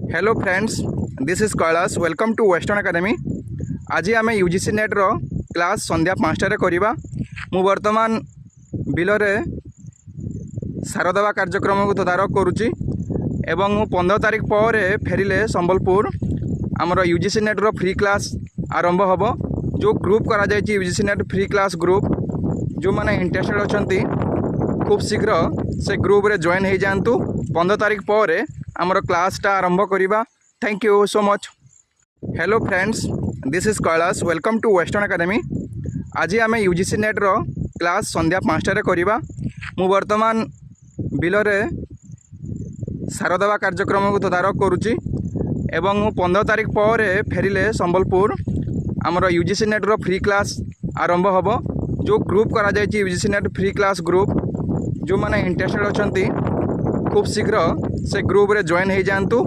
Hello friends, this is Kailash. Welcome to Western Academy. आज आम UGC NET रो class संध्या 5टार करवा। मु वर्तमान बिलरे सार देवा कार्यक्रम को तदारख करुच्ची एवं मु 15 तारीख पर फेरिले संबलपुर आमर यूजीसी नेट रो फ्री क्लास आरंभ होब। जो ग्रुप करा जायछि UGC NET free class group, जो माने इंटरेस्टेड अछंती खूब शीघ्र से ग्रुप रे जॉइन हो जातु। 15 तारीख पर आमर क्लासटा आरंभ करवा। Thank you so much. Hello friends, this is Kailash. Welcome to Western Academy. आज आम यूजीसी नेट रो क्लास संध्या 5टार करवा। मु वर्तमान बिलरे सार देवा कार्यक्रम को तदारख करुच्ची एवं मु 15 तारीख पर फेरिले संबलपुर आमर यूजीसी नेट रो फ्री क्लास आरंभ होब। जो ग्रुप करा जायछि UGC NET free class group, जो माने इंटरेस्टेड अछंती खूब शीघ्र से ग्रुप रे जॉइन हो जातु।